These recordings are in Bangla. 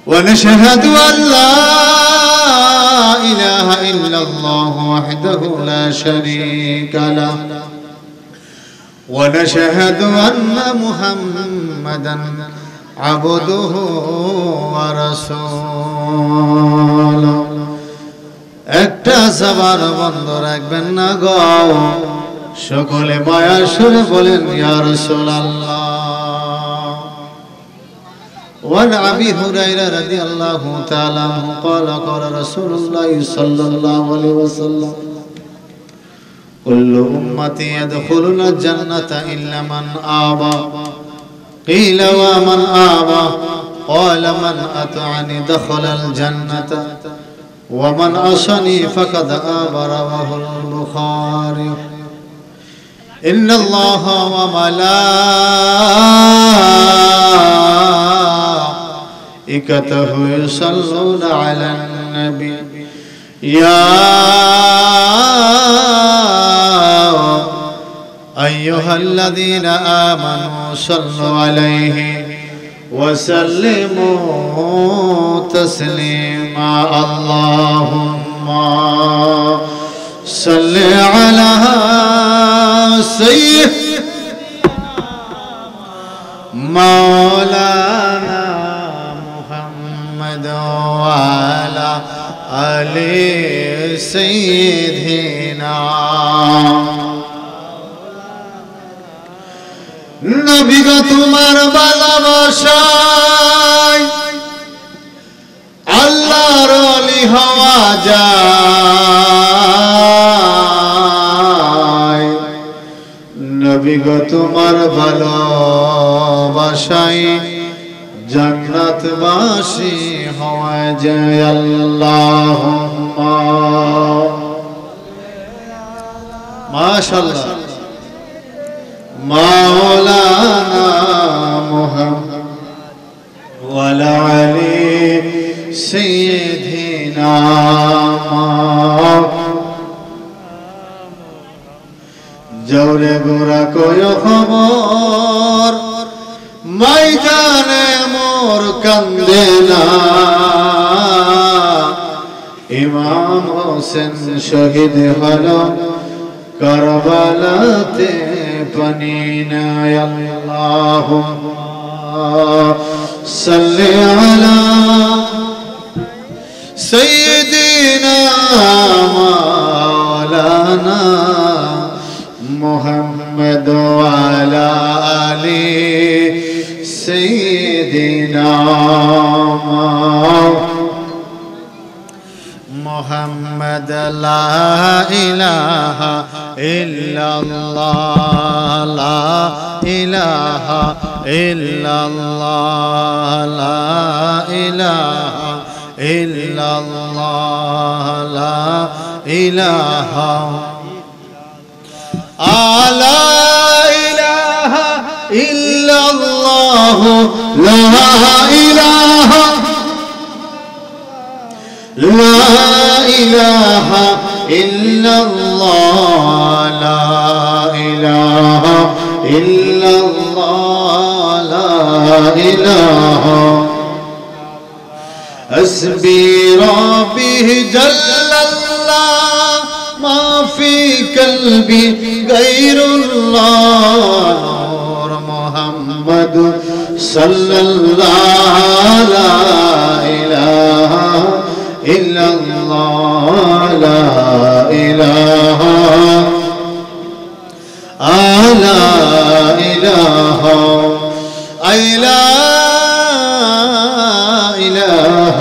ونشهد أن لا إله إلا الله وحده لا شريك له ونشهد أن محمدا عبده ورسوله একটা সবার বন্ধ রাখবেন না গো সকলে মায়া সুরে বলেন ইয়া রাসূলুল্লাহ وعن أبي هريرة رضي الله تعالى عنه قال قال رسول الله صلى الله عليه وسلم كل أمتي يدخلون الجنة إلا من آبى قيل ومن آبى قال من أطعني دخل الجنة ومن عصاني فقد آبى رواه البخاري إن الله وملائكته يصلون على النبي يا أيها الذين آمنوا صلوا عليه وسلموا تسليما اللهم صل على سيدنا مولانا محمد وعلى آل سيدنا নবী গো তোমার ভালোবাসায় আল্লাহর ওলি হওয়া যায় নবী গো তোমার ভালোবাসায় জান্নাতবাসী হওয়া যায় আল্লাহুম্মা মাশাআল্লাহ مولانا محمد وعلى آل سيدنا জোরে গোরা কয় খবর ময়দানে মোর কান্দে না ইমাম হোসেন শহীদ হলো কারবালাতে পানিনা আল্লাহুম্মা সাল্লি আলা সাইয়্যিদিনা মাওলানা মুহাম্মদ ওয়া আলা আলি সাইয়্যিদিনা محمد لا إله إلا الله لا إله إلا الله لا إله إلا الله لا إله لا إله إلا الله لا إله لا إله إلا الله لا إله إلا الله لا إله حسبي ربي جل الله ما في قلبي غير الله نور محمد صلى الله لا إله إلا الله لا إله لا إله لا إله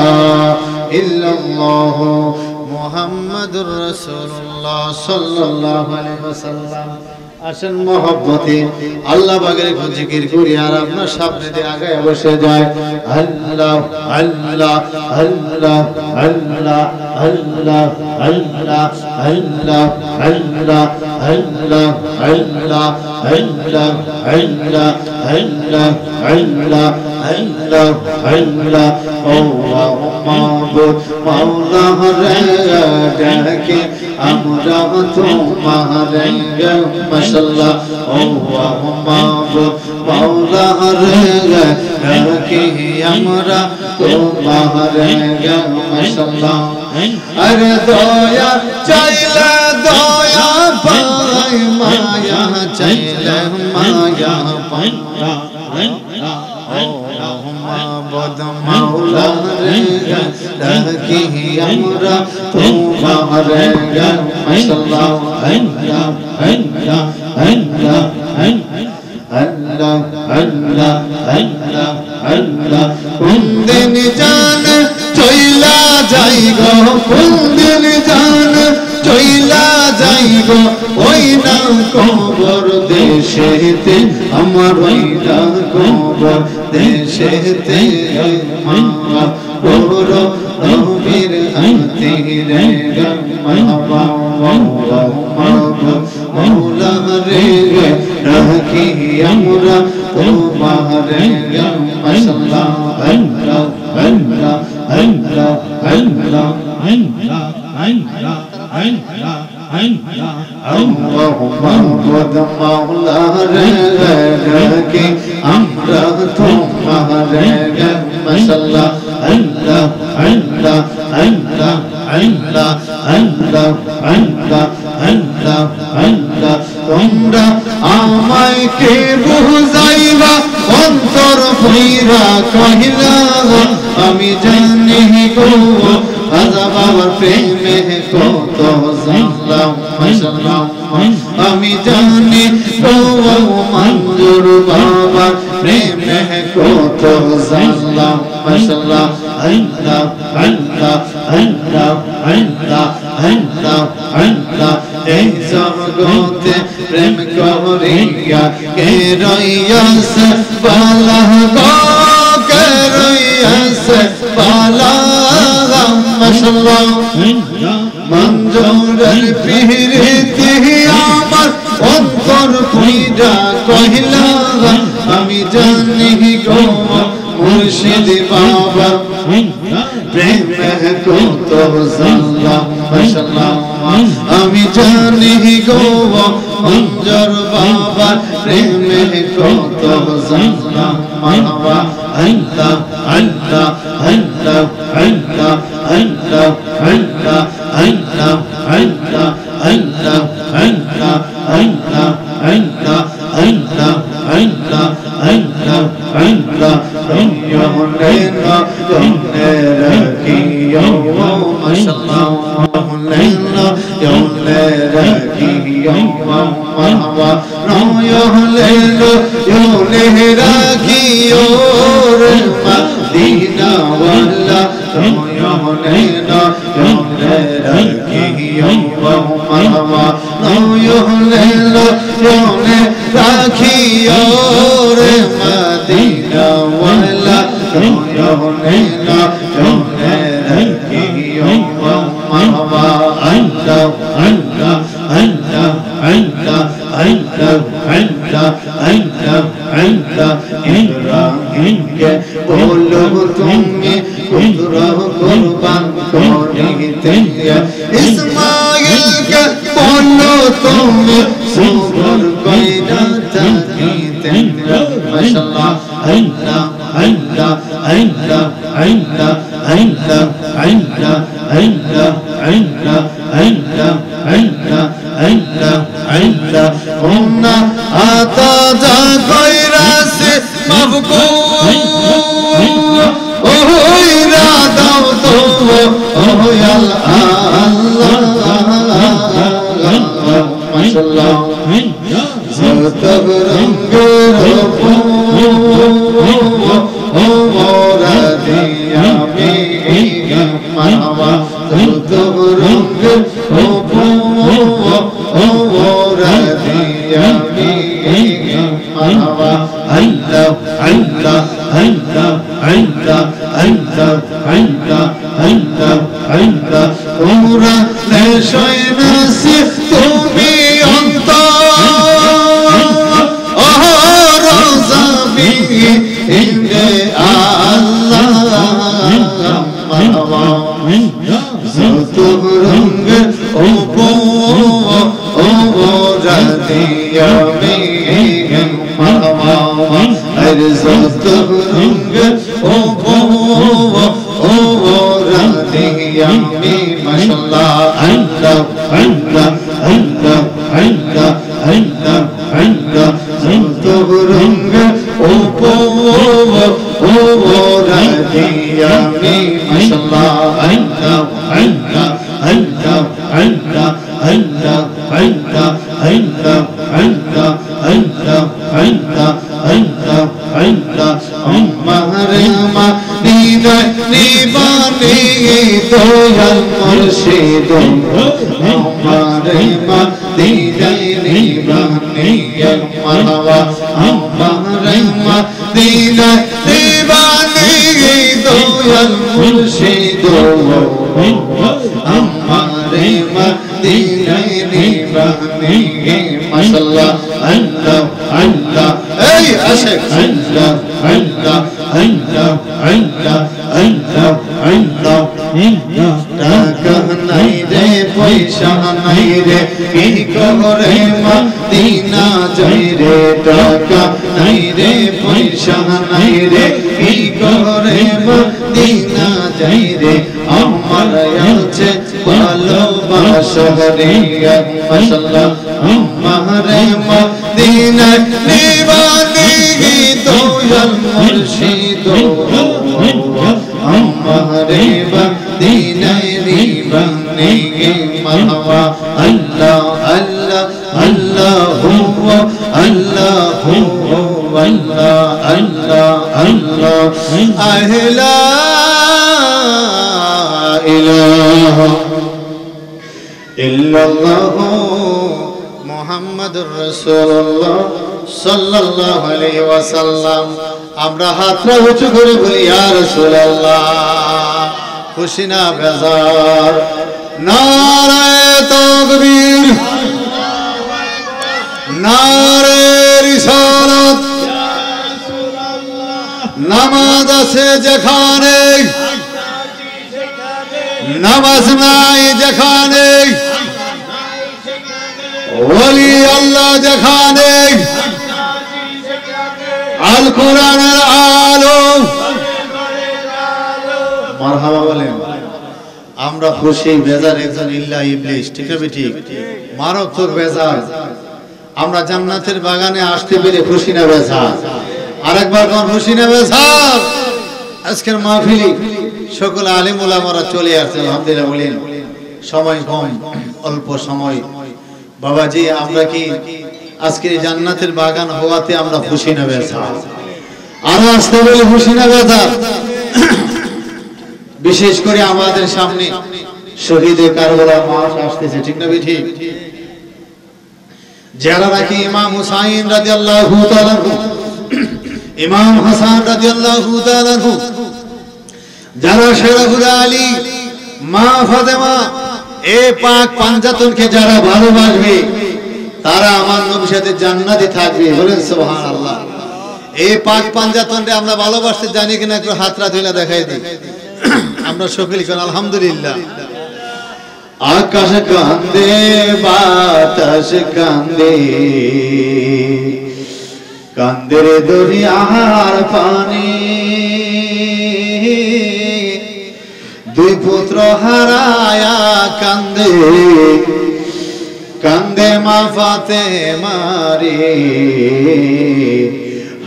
إلا الله محمد رسول الله صلى الله عليه وسلم আসেন মহব্বতে আল্লাহ পাকের জিকির করি আর আপনার সামনে দিয়ে আগায় বসে যায় আল্লাহ আল্লাহ আল্লাহ আল্লাহ আল্লাহ আল্লাহ আল্লাহ আল্লাহ আল্লাহ আল্লাহ আল্লাহ আল্লাহ আল্লাহ আল্লাহ আল্লাহ আল্লাহ ও মাবুদ মাওলা রে ডাকে আমরা তোমার মাশাআল্লাহ আল্লাহ মাবুদ মাওলা রে রাখি আমরা তোমার মাশাআল্লাহ আরে দয়া চাইলে দয়া পাই মায়া চাইলে মায়া পাই মাবুদ মাওলা রে রাখি আমরা তোমার মাশাআল্লাহ আল্লাহ আল্লাহ আল্লাহ আল্লাহ আল্লাহ আল্লাহ আল্লাহ কোন দিন জান চইলা যাই গো কোন দিন জান চইলা যাই গো ওই না কবর দেশেতে আমার ওই না কবর দেশেতে মা কবর নবীর আতি রে মাওলা মাওলা রে রাখি আমরা তোমার মাশাআল্লাহ আল্লাহ আল্লাহ আল্লাহ আল্লাহ মাবুদ মাওলা রে রাখি আমরা তোমার মাশাআল্লাহ আল্লাহ আল্লাহ আল্লাহ আল্লাহ আল্লাহ আল্লাহ আল্লাহ আল্লাহ তোমরা আমায় কে বুঝাইবা অন্তর ভৈরা কহিলা আমি জানি গো রাজা বাবার প্রেমে কত জানলাম মাশাআল্লাহ আমি জানি গো মঞ্জুর বাবার প্রেমে কত জানলাম মাশাআল্লাহ আল্লাহ আল্লাহ আল্লাহ আল্লাহ আল্লাহ আল্লাহ এই জগতে প্রেম করিয়া কে রইয়াছে বালা গো কে রইয়াছে বালা মাশাআল্লাহ মঞ্জুরের পিরিতি আমার অন্তর পুইরা কহিলা আমি জানি গো মুর্শিদ বাবা প্রেমে কত জানলাম মাশাআল্লাহ আমি জানি গো মঞ্জুর বাবা প্রেমে কত জানলাম মাওলা আল্লাহ আল্লাহ আল্লাহ আল্লাহ আল্লাহ আল্লাহ আল্লাহ আল্লাহ আল্লাহ আল্লাহ আল্লাহ আল্লাহ আল্লাহ আল্লাহ আল্লাহ আল্লাহ ইয়ুলেনা ইয়ুলেরাকি মাশাআল্লাহ ইয়ুলেরাকি মাওয়া ইয়ুলেনা ইয়ুলেরাকি ওরে মদিনা ওয়ালা ইয়ুলেনা ইয়ুলেরাকি মাওয়া ইয়ুলেনা ইয়ুলেরাকি ওরে মদিনা ওয়ালা ইয়ুলেনা ইয়ুলেরাকি মাওয়া আল্লাহ আল্লাহ আল্লাহ আল্লাহ আল্লাহ আল্লাহ আল্লাহ আল্লাহ ইব্রাহিমকে বলো তুমি কুদরা কুরবান করিতে ইসমাঈলকে বলো তুমি সবর কইরা থাকিতে মাশাআল্লাহ আল্লাহ আল্লাহ আল্লাহ আল্লাহ আল্লাহ আল্লাহ আল্লাহ আল্লাহ আল্লাহ আল্লাহ আল্লাহ আল্লাহ ওনা আতা যা কইরাছে মাবকু ওই রাদাও তো ওই আল্লাহ মাশাআল্লাহ সতব রঙ্গের ও মোরা দিয়া মেঘা মাওয়া সতব রঙ্গের ও মোরা দিয়া মেঘা মাওয়া আল্লাহ আল্লাহ আল্লাহ আল্লাহ আল্লাহ আল্লাহ আল্লাহ আল্লাহ তোমরা নেশায় নাসি তুমি Allah, Allah, Allah, Allah, दिया में मरवा अर्ज़त रंग ओ दिया में माशाअल्लाह अल्लाह अल्लाह अल्लाह अल्लाह अल्लाह अल्लाह अर्ज़त रंग ओ दिया में माशाअल्लाह अल्लाह अल्लाह अल्लाह अल्लाह अल्लाह अल्लाह अल्लाह अल्लाह अल्लाह अल्लाह अल्लाह अल्लाह हमारे मदीना दीवाने दोयल मुर्शिद हमारे मदीना दीवाने मरवा हमारे मदीना दीवाने दोयल मुर्शिद हमारे मदीना दीवाने माशाअल्लाह अल्लाह अल्लाह ऐ आशिक अल्लाह अल्लाह अल्लाह अल्लाह अल्लाह अल्लाह টাকা নাই রে পয়সা নাই রে কি করে মদিনা যাই রে টাকা নাই রে পয়সা নাই রে কি করে মদিনা যাই রে আমার আছে ভালোবাসা রে মাশাআল্লাহ আমারে মদিনা দিওয়ানি দয়াল মুর্শিদ हमारे मदीना दीवाने मरवा अल्लाह अल्लाह अल्लाह अल्लाह अल्लाह अल्लाह अल्लाह अहला इलाहा इल्लल्लाह मुहम्मदुर रसूलुल्लाह सल्लल्लाहु अलैहि वसल्लम আমরা হাতটা উঁচু করে বলি ইয়া রাসূলুল্লাহ খুশি না বেজার নারে তাকবীর নারে রিসালাত নামাজ আছে যেখানে নামাজ নাই যেখানে ওলি আল্লাহ যেখানে আল কোরআনের আলো মারহাবা বলেন আমরা খুশি বেজার একজন ইল্লা ইবলিস ঠিক আছে ঠিক মারাত্মক বেজার আমরা জান্নাতের বাগানে আসতে পেরে খুশি না বেজার আরেকবার কোন খুশি না বেজার আজকের মাহফিলে সকল আলেম ওলামারা চলে আসছে আলহামদুলিল্লাহ বলেন সময় কম অল্প সময় বাবাজি আমরা কি আজকে জান্নাতের বাগান হওয়াতে আমরা খুশি না বেজার আর আসতে বলে খুশি না বেজার বিশেষ করে আমাদের সামনে শহীদে কারবালা মাস আসতেছে ঠিক না ঠিক যারা নাকি ইমাম হুসাইন রাদিয়াল্লাহু তাআলা ইমাম হাসান রাদিয়াল্লাহু তাআলা যারা শরীফুল আলী মা ফাতেমা এই পাক পাঞ্জাতনকে যারা ভালোবাসবে তারা আমার নবীর সাথে জান্নাতে থাকবে বলেন সুবহানাল্লাহ এই পাক পাঞ্জাতনরে আমরা ভালোবাসতে জানি কিনা একটু হাতরা তুলে দেখাই দিই আমরা সকলেই কোন আলহামদুলিল্লাহ আকাশ কান্দে বাতাস কান্দে কান্দে রে দরিয়ার পানি দুই পুত্র হারায়া কান্দে কান্দে মা ফাতেমা রে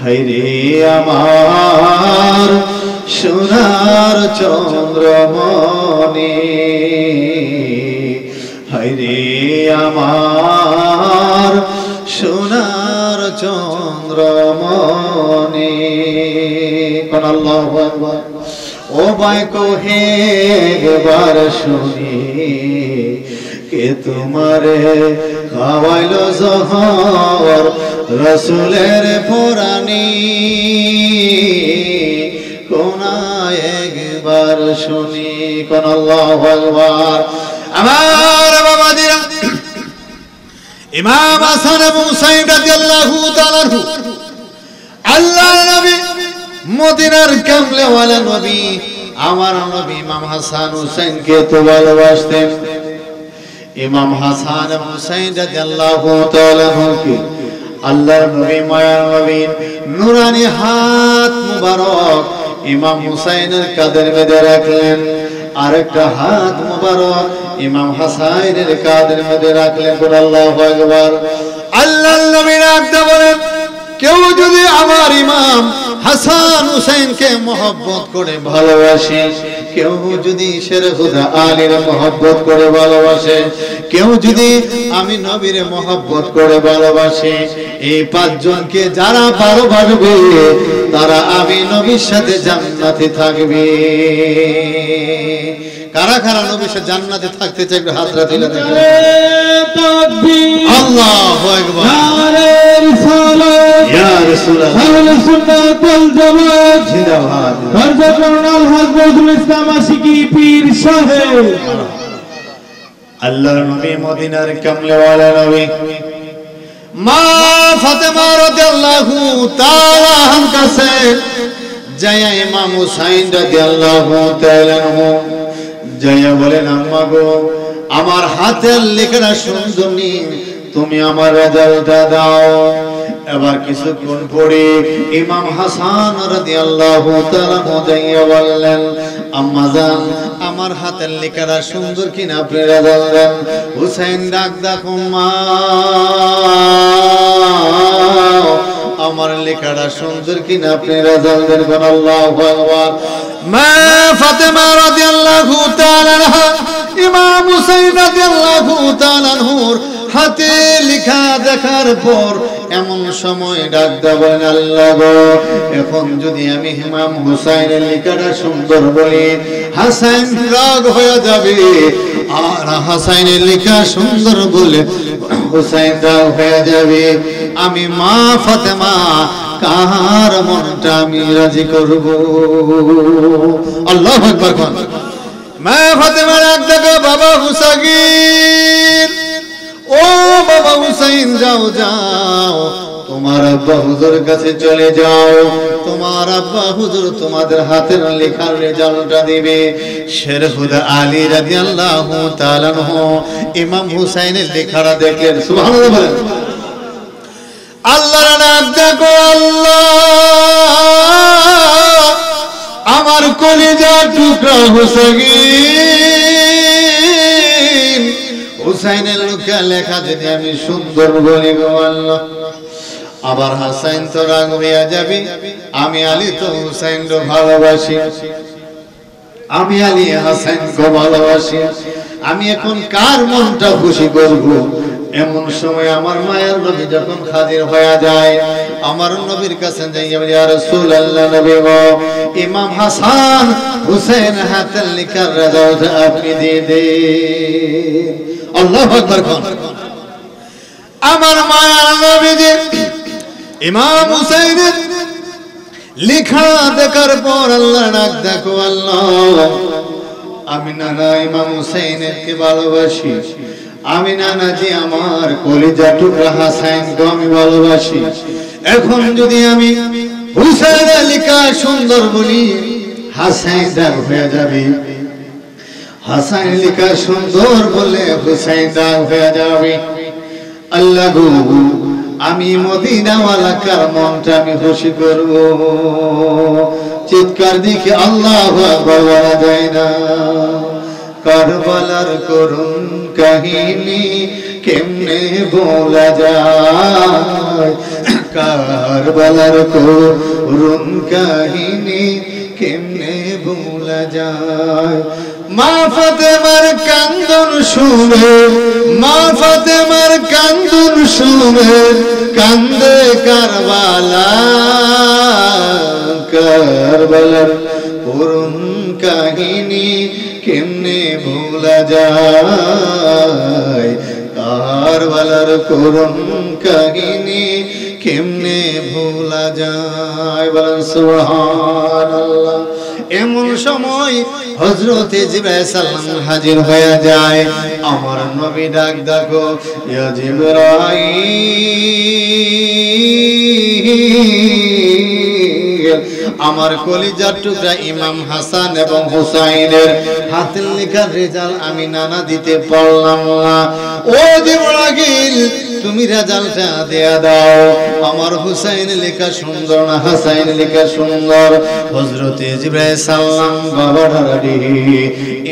হায়রে আমার সোনার চন্দ্রমণি হায়রে আমার সোনার চন্দ্রমণি কোন আল্লাহু আকবার ও ভাই কোহে একবার শুনি কে তোমারে খাওয়াইলো জহর রাসূলের পুরানি কোন একবার শুনি কোন আল্লাহু আকবার আমার বাবাজিরা ইমাম হাসান এবং হুসাইন রাদিয়াল্লাহু তাআলা আল্লাহর নবী মদিনার কামলে ওয়ালা নবী আমার নবী ইমাম হাসান হুসাইনকে তো ভালোবাসতেন ইমাম হাসান এবং হুসাইন রাদিয়াল্লাহু তাআলা আনহুকে আল্লাহর নবী মায়ার নবী নূরানি হাত মুবারক ইমাম হুসাইনের কাঁধের মধ্যে রাখলেন, আরেকটা হাত মুবারক ইমাম হাসানের কাঁধের মধ্যে রাখলেন। আল্লাহু আকবার। আল্লাহর নবী ডাকতে বলেন, কেউ যদি আমার ইমাম হাসান হুসাইনকে মহব্বত করে ভালোবাসে, কেউ যদি শেরে খুদা আলীর মহব্বত করে ভালোবাসে, কেউ যদি আমি নবীর মহব্বত করে ভালোবাসে, এই পাঁচজনকে যারা ভালোবাসবে তারা আমি নবীর সাথে জান্নাতে থাকবে। কারা কারা নবীর সাথে জান্নাতে থাকতে চাই একটু হাত রাখলে দেখেন। আল্লাহু আকবার। নারে রিসালাত ইয়া রাসূলুল্লাহ আহলে সুন্নাত ওয়াল জামাত জিন্দাবাদ। হযরত কর্নেল হযরতুল ইসলাম আশিকি পীর সাহেব। আল্লাহর নবী মদিনার কামলেওয়ালা নবী মা ফাতেমা রাদিয়াল্লাহু তাআলা আনহার কাছে যায়া ইমাম হুসাইন রাদিয়াল্লাহু তাআলা আনহু যায়া বলেন, আম্মা গো, আমার হাতের লেখাটা সুন্দর নি, তুমি আমার রেজাল্টটা দাও। এবার কিছুক্ষণ পরে ইমাম হাসান রাদিয়াল্লাহু তাআলা যাইয়া বললেন, আম্মা জান, আমার হাতের লেখাটা সুন্দর কিনা আপনি রেজাল্ট দেন। হুসাইন ডাক দেখো, মা আমার লেখাটা সুন্দর কিনা আপনি রেজাল্ট দেন। আল্লাহু আকবার। মা ফাতেমা রাদিয়াল্লাহু তাআলা আনহা ইমাম হুসাইন রাদিয়াল্লাহু তাআলা আনহুর হাতে লেখা দেখার পর এমন সময় ডাক দেবেন, আল্লাহ গো, এখন যদি আমি ইমাম হুসাইনের লেখাটা সুন্দর বলি, হাসান রাগ হয়ে যাবে, আর হাসাইনের লেখা সুন্দর বলে হুসাইন রাগ হয়ে যাবে। আমি মা ফাতেমা কার মনটা আমি রাজি করব? আল্লাহু আকবার। মা ফাতেমা ডাক দেখো, বাবা হুসাইন, ও বাবা হুসাইন, যাও যাও, তোমার আব্বা হুজুর কাছে চলে যাও, তোমার আব্বা হুজুর তোমাদের হাতের লেখার রেজাল্টটা দিবে। শের খুদা আলী রাদিয়াল্লাহু তাআলা আনহু ইমাম হুসাইনের লেখাটা দেখলেন। সুবহানাল্লাহ বলেন। আল্লাহর নাম দেখো, আল্লাহ আমার কলিজার টুকরা হুসাইন, হুসাইনের লেখা যদি আমি সুন্দর বলি গো আল্লাহ, আবার হাসাইন তো রাগ হইয়া যাবে। আমি আলী তো হুসাইনকে ভালোবাসি, আমি আলী হাসাইনকে ভালোবাসি, আমি এখন কার মনটা খুশি করব? এমন সময় আমার মায়ের নবী যখন হাজির হয়ে যায়, আমার নবীর কাছে যাইয়া বলি, ইয়া রাসূলুল্লাহ, নবী গো, ইমাম হাসান হুসাইন হাতের লেখার রেজাল্ট আপনি দিয়ে দেন। আল্লাহু আকবার। আমার মায়ের নবী যে ইমাম হুসাইনের লেখা দেখার পর আল্লাহ ডাক দেখো, আল্লাহ আমি নানা ইমাম হুসাইনকে ভালোবাসি, আমি নানা যে আমার কলিজা টুকরা হাসাইনকে আমি ভালোবাসি। এখন যদি আমি হুসাইনের লেখা সুন্দর বলি, হাসাইন রাগ হয়ে যাবে, হাসাইন লেখা সুন্দর বলে হুসাইন রাগ হয়ে যাবে। আল্লাহ গো, আমি মদিনাওয়ালা কার মনটা আমি খুশি করব? চিৎকার দিকে আল্লাহু আকবার বলা যায় না। কারবালার করুণ কাহিনী কেমনে বলা যায়, কারবালার করুণ কাহিনী কেমনে বলা যায়। মা ফাতেমার কান্দন শুনে, মা ফাতেমার কান্দন শুনে কান্দে কারবালা, কারবালার করুণ কাহিনী কেমনে ভোলা যায়, কারবালার করুণ কাহিনী কেমনে ভোলা যায়। বলেন সুবহানাল্লাহ। এমন সময় হযরত জিবরাইল সালাম হাজির হয়ে যায়। আমার নবী ডাক দেখো, ইয়া জিবরাইল গেল আমার কলিজার টুকরা ইমাম হাসান এবং হুসাইনের হাতের লেখা রেজাল্ট আমি নানা দিতে পারলাম না। ও জিবরাইল তুমি রেজাল্টটা দেয়া দাও। আমার হুসাইন লেখা সুন্দর না হাসাইন লেখা সুন্দর? হযরতে জিবরাইল সালাম বাবার হাড়ি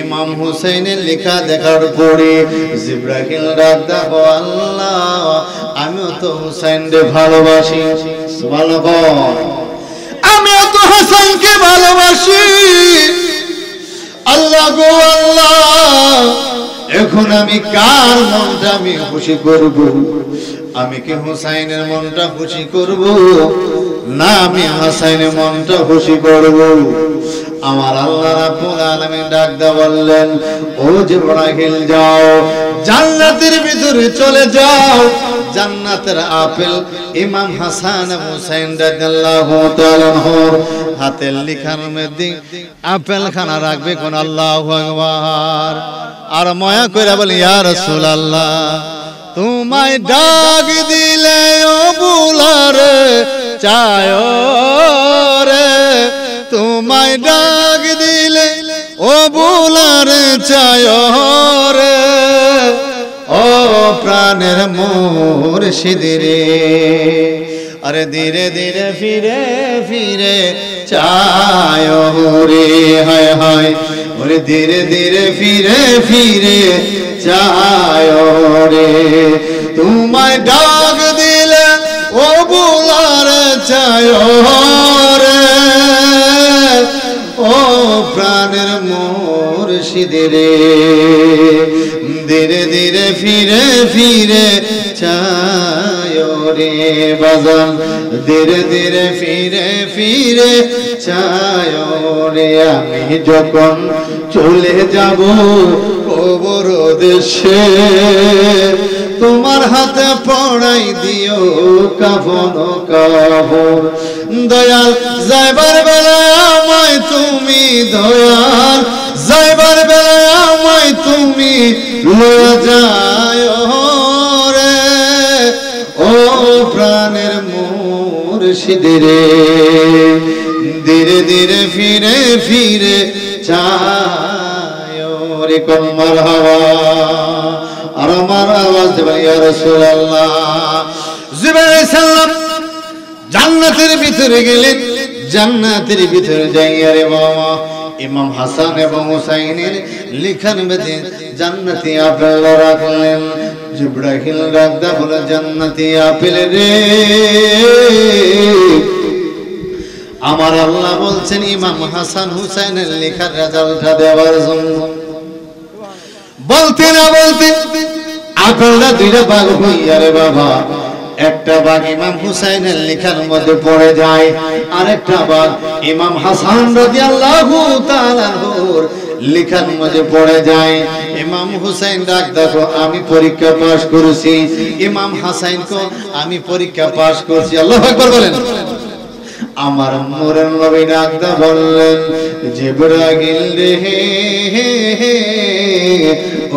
ইমাম হুসাইনের লেখা দেখার পরে জিবরাইল রাদা আল্লাহ আমিও তো হুসাইনকে ভালোবাসি। সুবহানাল্লাহ, আমিও তো হাসানকে ভালোবাসি। আল্লাহ গো আল্লাহ, এখন আমি কার মনটা আমি খুশি করব? আমি কি হুসাইনের মনটা খুশি করব না আমি হাসাইনের মনটা খুশি করব? আমার আল্লাহ রাব্বুল আলামিন ডাক দা বললেন, ও জিবরাইল যাও জান্নাতের ভিতরে চলে যাও। জান্নাতের আপেল ইমাম হাসান এবং হুসাইন রাদিয়াল্লাহু তাআলা আনহুর হাতের লেখার মধ্যে আপেল খানা রাখবে কোন? আল্লাহু আকবার। আর মায়া কইরা বলে, ইয়া রাসূলুল্লাহ তোমায় ডাক দিলে ও বুলারে চায় রে, তোমায় ডাক দিলে ও বুলারে চায় রে, ও প্রাণের মুর্শিদ রে। আরে ধীরে ধীরে ফিরে ফিরে চায় রে, হায় হায় ওরে ধীরে ধীরে ফিরে ফিরে চায় রে, তোমায় ডাক দিলে ও বুলারে চায় রে, ও প্রাণের মুর্শিদ রে। ধীরে ধীরে ফিরে ফিরে চায় রে বাজান, ধীরে ধীরে ফিরে ফিরে চায় রে। আমি যখন চলে যাব কবর দেশে, তোমার হাতে পড়াই দিও কাফন কাপড়। দয়াল যাইবার বেলায় আমায় তুমি, দয়াল যাইবার বেলায় আমায় তুমি লয়ে যায় রে, ও প্রাণের মুর্শিদ রে। ধীরে ধীরে ফিরে ফিরে চায় রে, কোন মারহাবা। আর আমার আওয়াজ দেবে, ইয়া রাসূলুল্লাহ। জিবরাইল সালাম জান্নাতের ভিতরে গেলেন। জান্নাতের ভিতরে যাইয়া রে বাবা ইমাম হাসান এবং হুসাইনের লেখার মধ্যে জান্নাতি আপেল রাখলেন। জিবরাইল রাখদা বলে, জান্নাতি আপেল রে আমার আল্লাহ বলছেন ইমাম হাসান হুসাইনের লেখার রেজাল্টটা দেওয়ার জন্য। বলতে না বলতে আপেলটা দুইটা ভাগ হইয়া রে বাবা, একটা ভাগ ইমাম হুসাইনের লেখার মধ্যে পড়ে যায়, আরেকটা ভাগ ইমাম হাসান রাদিয়াল্লাহু তাআলা আনহুর লেখার মধ্যে পড়ে যায়। ইমাম হুসাইন ডাক দেখো আমি পরীক্ষা পাস করেছি, ইমাম হাসান কো আমি পরীক্ষা পাস করছি। আল্লাহু আকবার বলেন। আমার নূরের নবী ডাক দা বললেন, জিবরাইল রে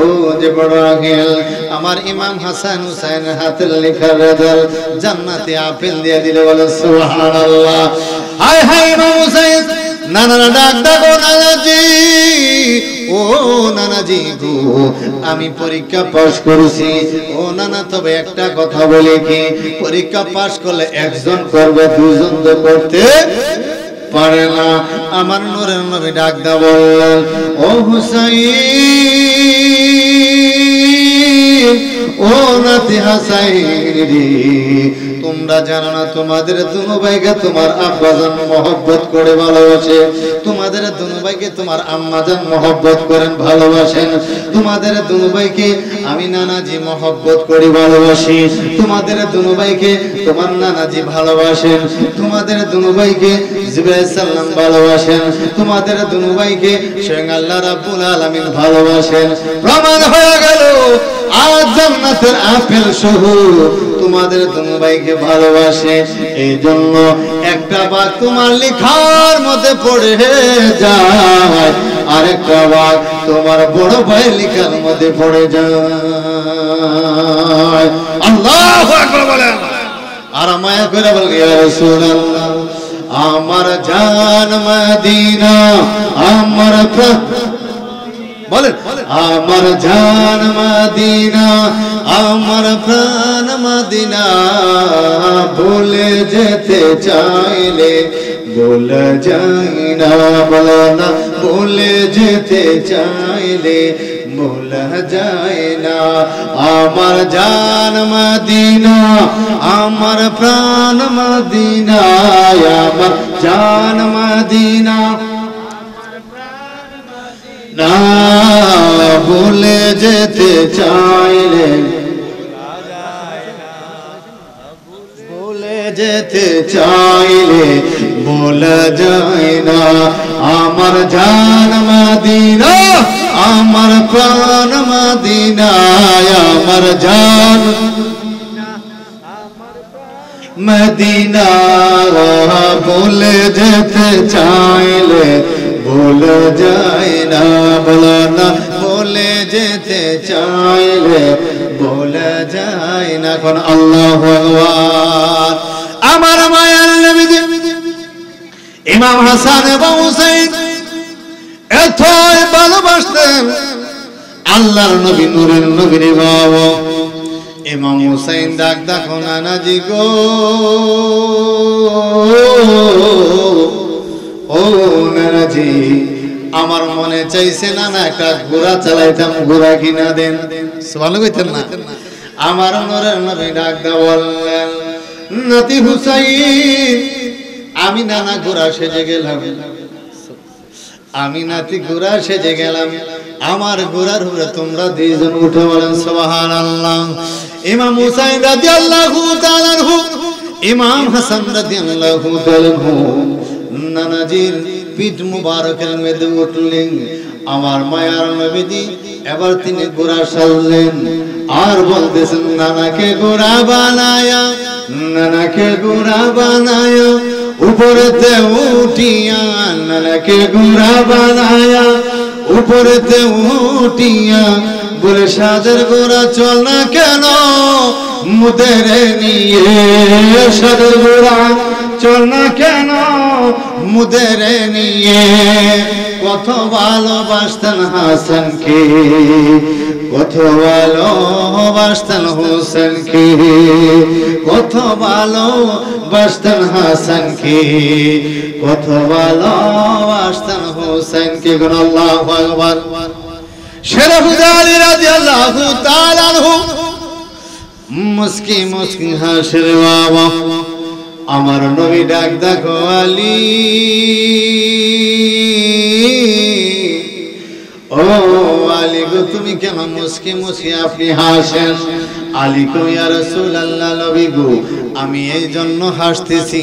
ও জিবরাইল, আমার ইমাম হাসান হুসাইন হাতের লেখা রেজাল্ট জান্নাতে আপেল দিয়ে দিলে। বলে সুবহানাল্লাহ। হায় হায় ইমাম হুসাইন নানা ডাক দাও নানাজি, ও নানাজি গো আমি পরীক্ষা পাস করেছি। ও নানা তবে একটা কথা বলে কি, পরীক্ষা পাস করলে একজন করবে দুইজন তো করতে পারে না। আমার নূরের নবী ডাক দা বললেন, ও হুসাইন ও নাতি হাসাইন রে, তোমরা জানো না তোমাদের দুনো ভাইকে তোমার আব্বাজান মহব্বত করে ভালোবাসে, তোমাদের দুনো ভাইকে তোমার আম্মাজান মহব্বত করেন ভালোবাসেন, তোমাদের দুনো ভাইকে আমি নানাজি মহব্বত করি ভালোবাসি, তোমাদের দুনো ভাইকে তোমার নানাজি ভালোবাসেন, তোমাদের দুনো ভাইকে জিবরাইল সাল্লাম ভালোবাসেন, তোমাদের দুনো ভাইকে স্বয়ং আল্লাহ রাব্বুল আলামিন ভালোবাসেন। প্রমাণ হয়ে গেল আজ জান্নাতের আপেল সহ তোমাদের দুনো ভাইকে ভালোবাসে। এই জন্য একটা ভাগ তোমার লেখার মধ্যে পড়ে যায়, আরেকটা ভাগ তোমার বড় ভাই লেখার মধ্যে পড়ে যায়। আল্লাহু আকবার বলেন। আর মায়া করে বলেন, ইয়া রাসূলুল্লাহ আমার জান মদিনা আমার বলেন আমার জান মদিনা আমার প্রাণ মদিনা ভুলে যেতে চাইলে ভুলে যাই না বলো না ভুলে যেতে চাইলে ভুলে যায় না আমার জান মদিনা আমার প্রাণ মদিনা আমার জান মদিনা না ভুলে যেতে চাইলে ভুলে যেতে চাইলে ভুলে যায় না আমার জান মদিনা আমার প্রাণ মদিনা আমার জান মদিনা ভুলে যেতে চাইলে ভুলে যায় না বলো না ভুলে যেতে চাইলে ভুলে যায় না কোন আল্লাহু আকবার আমার মায়ার নবী ইমাম হাসান এবং হুসাইন এতই ভালোবাসতেন আল্লাহর নবী নূরের নবীর বাবা ইমাম হুসাইন ডাক দেখো নানাজি গো ও নানাজি আমার মনে চাইছে নানা একটা ঘোড়া চালাইতাম ঘোড়া কিনা দেন ভালো কইতেন না আমার নূরের নবী ডাক দা বললেন নাতি হুসাইন আমি নানা ঘোড়া সেজে গেলাম আমি নাতি ঘোড়া সেজে গেলাম আমার ঘোড়ার উপরে তোমরা দুইজন উঠে বলেন সুবহানাল্লাহ ইমাম হুসাইন রাদিয়াল্লাহু তাআলা আনহু ইমাম হাসান রাদিয়াল্লাহু তাআলা আনহু নানাজির পিঠ মুবারকের মধ্যে উঠলেন আমার মায়ার নবীজি এবার তিনি ঘোড়া সাজলেন আর বলতেছেন নানাকে ঘোড়া বানায়া নানাকে ঘোড়া বানায়া উপরেতে উঠিয়া নানাকে ঘোড়া বানায়া উপরেতে উঠিয়া বলে সাদের ঘোড়া চল না কেন মুদের নিয়ে সাদের ঘোড়া চল না কেন মুদের নিয়ে কত ভালোবাসতেন হাসানকে কত ভালোবাসতেন হোসেনকে কত ভালোবাসতেন হাসানকে কত ভালোবাসতেন হোসেনকে কোন আল্লাহু আকবার শরফুদ্দীন আলী রাদিয়াল্লাহু তাআলা আনহু মুস্কি মুস্কি হাসির বাবা আমার নবী ডাক দেখো আলী ও আলী গো তুমি কেন মুস্কি মুস্কি আপনি হাসেন আলী কো ইয়া রাসূলুল্লাহ নবী গো আমি এই জন্য হাসতেছি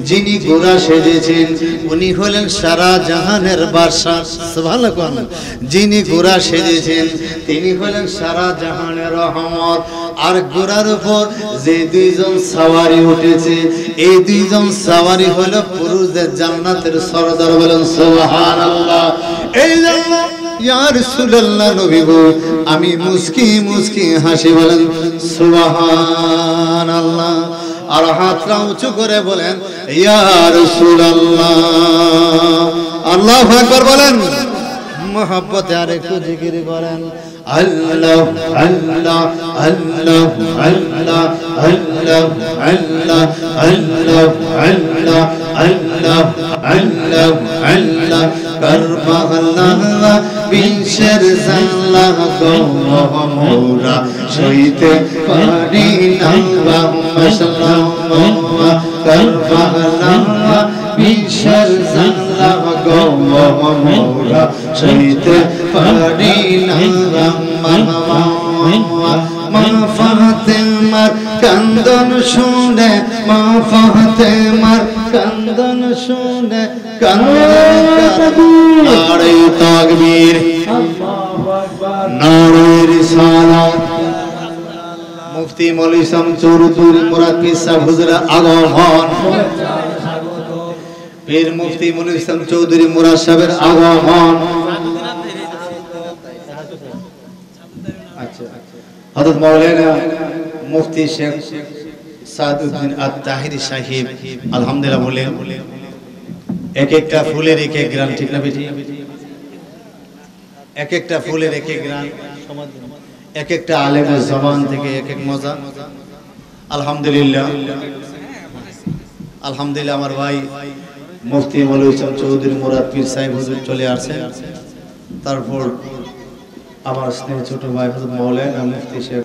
যিনি ঘোড়া সেজেছেন উনি হলেন সারা জাহানের বাদশা সুবহানাল্লাহ যিনি ঘোড়া সেজেছেন তিনি হলেন সারা জাহানের রহমত আর ঘোড়ার উপর যে দুইজন সওয়ারি উঠেছে এই দুইজন সওয়ারি হলো পুরুষদের জান্নাতের সরদার বলেন সুবহানাল্লাহ এই জন্য ইয়া রাসূলুল্লাহ নবী গো আমি মুস্কি মুস্কি হাসি বলেন সুবহানাল্লাহ আর হাতটা উঁচু করে বলেন ইয়া রাসূলুল্লাহ আল্লাহু আকবার বলেন মোহাব্বতে আরেকটু জিকির করেন আল্লাহ আল্লাহ আল্লাহ আল্লাহ আল্লাহ আল্লাহ আল্লাহ আল্লাহ আল্লাহ আল্লাহ আল্লাহ করবাল্লাহ বিশের সাল্লাহ গো মোরা সইতে পারি না আল্লাহুম্মা সাল্লাল্লাহু করবাল্লাহ বিশের সাল্লাহ গো মোরা সইতে পারি না মা ফাতেমার কান্দন শুনে মা ফাতেমার কান্দন শুনে নারে তাকবীর নারে রিসালাত মুফতি মৌলভী শামসুদ্দৌলা মুরাদ পীর সাহেব হুজুরের আগমন পীর মুফতি মৌলভী শামসুদ্দৌলা মুরাদ সাহেবের আগমন হযরত মাওলানা মুফতি শেখ সাদউদ্দিন আত-তাহিরি সাহেব আলহামদুলিল্লাহ বলেন এক একটা ফুলের এক এক গ্রাম, ঠিক না বেটি? এক একটা ফুলের এক এক গ্রাম, এক একটা আলেমের জবান থেকে এক এক মজা। আলহামদুলিল্লাহ, আলহামদুলিল্লাহ। আমার ভাই মুফতি মৌলভী চৌধুরী মুরাদ পীর সাহেব হুজুর চলে আসছেন। তারপর আমার স্নেহ ছোট ভাই হুজুর মাওলানা মুফতি শেখ